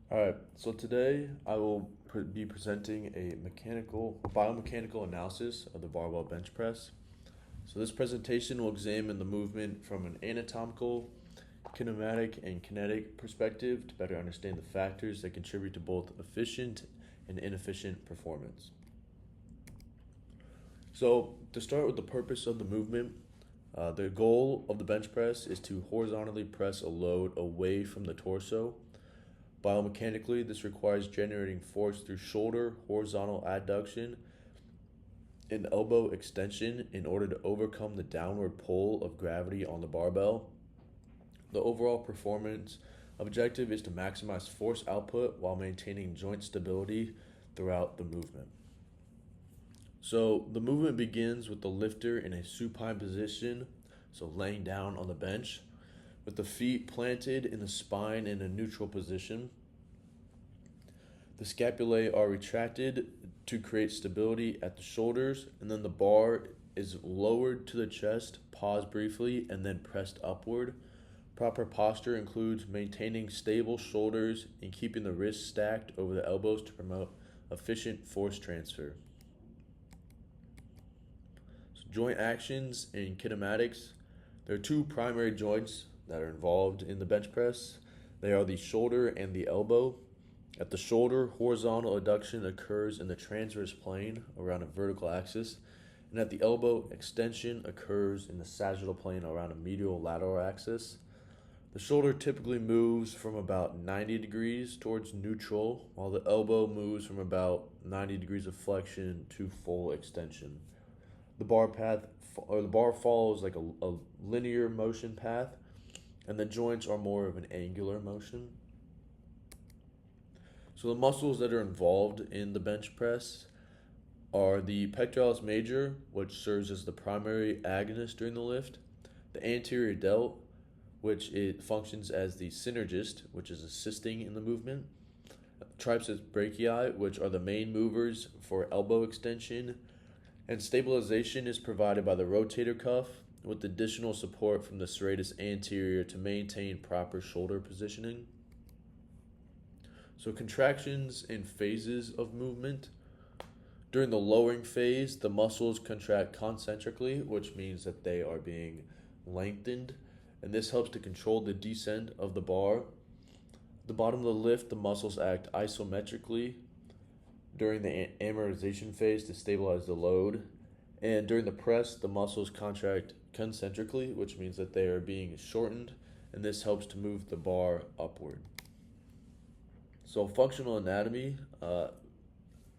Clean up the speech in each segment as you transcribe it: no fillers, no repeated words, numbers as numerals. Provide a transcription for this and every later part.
All right, so today I will be presenting a biomechanical analysis of the barbell bench press. So this presentation will examine the movement from an anatomical, kinematic, and kinetic perspective to better understand the factors that contribute to both efficient and inefficient performance. So to start with the purpose of the movement, the goal of the bench press is to horizontally press a load away from the torso. Biomechanically, this requires generating force through shoulder horizontal adduction and elbow extension in order to overcome the downward pull of gravity on the barbell. The overall performance objective is to maximize force output while maintaining joint stability throughout the movement. So the movement begins with the lifter in a supine position, so laying down on the bench, with the feet planted in the spine in a neutral position. The scapulae are retracted to create stability at the shoulders, and then the bar is lowered to the chest, paused briefly, and then pressed upward. Proper posture includes maintaining stable shoulders and keeping the wrists stacked over the elbows to promote efficient force transfer. So joint actions in kinematics. There are two primary joints that are involved in the bench press. They are the shoulder and the elbow. At the shoulder, horizontal adduction occurs in the transverse plane around a vertical axis, and at the elbow, extension occurs in the sagittal plane around a medial lateral axis. The shoulder typically moves from about 90 degrees towards neutral, while the elbow moves from about 90 degrees of flexion to full extension. The bar follows like a linear motion path, and the joints are more of an angular motion. So the muscles that are involved in the bench press are the pectoralis major, which serves as the primary agonist during the lift, the anterior delt, which it functions as the synergist, which is assisting in the movement, triceps brachii, which are the main movers for elbow extension, and stabilization is provided by the rotator cuff with additional support from the serratus anterior to maintain proper shoulder positioning. So contractions and phases of movement. During the lowering phase, the muscles contract concentrically, which means that they are being lengthened, and this helps to control the descent of the bar. At the bottom of the lift, the muscles act isometrically during the amortization phase to stabilize the load. And during the press, the muscles contract concentrically, which means that they are being shortened, and this helps to move the bar upward. So, functional anatomy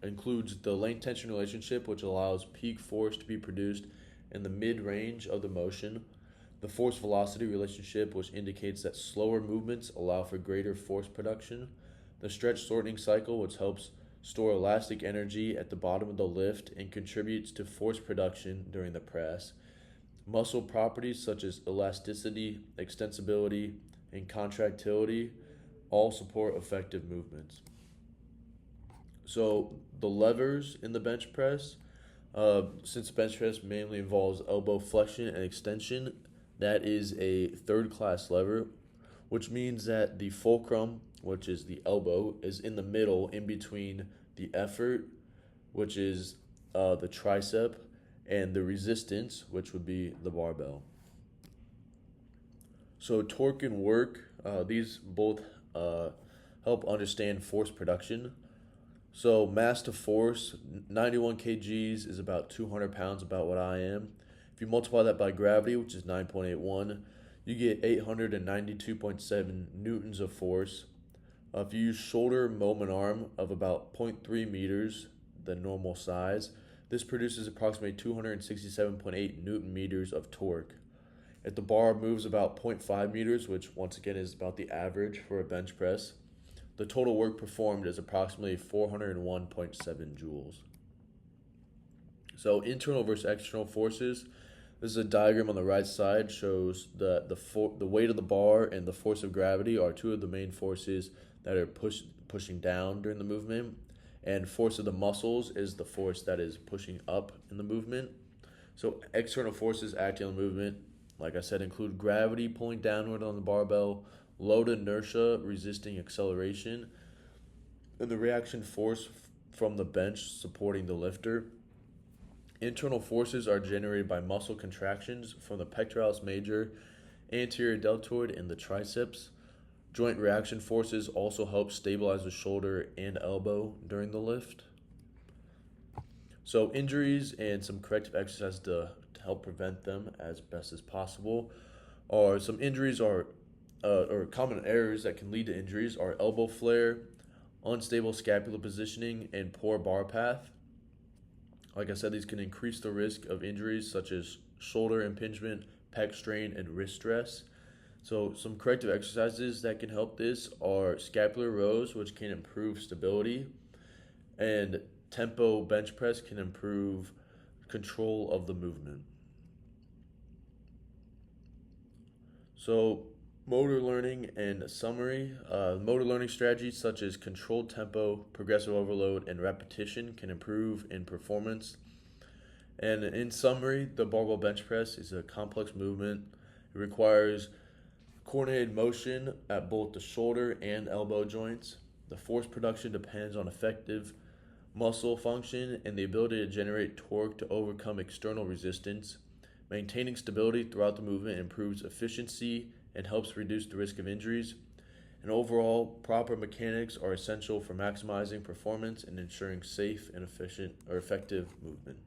includes the length tension relationship, which allows peak force to be produced in the mid range of the motion. The force velocity relationship, which indicates that slower movements allow for greater force production. The stretch shortening cycle, which helps store elastic energy at the bottom of the lift and contributes to force production during the press. Muscle properties such as elasticity, extensibility, and contractility all support effective movements. So the levers in the bench press, since bench press mainly involves elbow flexion and extension, that is a third class lever, which means that the fulcrum, which is the elbow, is in the middle in between the effort, which is the tricep, and the resistance, which would be the barbell. So torque and work, these both help understand force production. So mass to force, 91 kgs is about 200 pounds, about what I am. If you multiply that by gravity, which is 9.81, you get 892.7 newtons of force. If you use shoulder moment arm of about zero point 0.3 meters, the normal size, this produces approximately 267.8 newton meters of torque. If the bar moves about 0.5 meters, which once again is about the average for a bench press, the total work performed is approximately 401.7 joules. So internal versus external forces. This is a diagram on the right side, shows the weight of the bar and the force of gravity are two of the main forces that are pushing down during the movement. And force of the muscles is the force that is pushing up in the movement. So external forces acting on the movement, like I said, include gravity pulling downward on the barbell, load inertia resisting acceleration. and the reaction force from the bench supporting the lifter. Internal forces are generated by muscle contractions from the pectoralis major, anterior deltoid, and the triceps. Joint reaction forces also help stabilize the shoulder and elbow during the lift. So injuries and some corrective exercises to help prevent them as best as possible are some injuries are or common errors that can lead to injuries are elbow flare, unstable scapular positioning, and poor bar path. Like I said, these can increase the risk of injuries such as shoulder impingement, pec strain, and wrist stress. So some corrective exercises that can help this are scapular rows, which can improve stability, and tempo bench press can improve control of the movement. So motor learning and summary. Motor learning strategies such as controlled tempo, progressive overload, and repetition can improve in performance. And in summary, the barbell bench press is a complex movement. It requires coordinated motion at both the shoulder and elbow joints. The force production depends on effective muscle function and the ability to generate torque to overcome external resistance. Maintaining stability throughout the movement improves efficiency and helps reduce the risk of injuries. And overall, proper mechanics are essential for maximizing performance and ensuring safe and efficient or effective movement.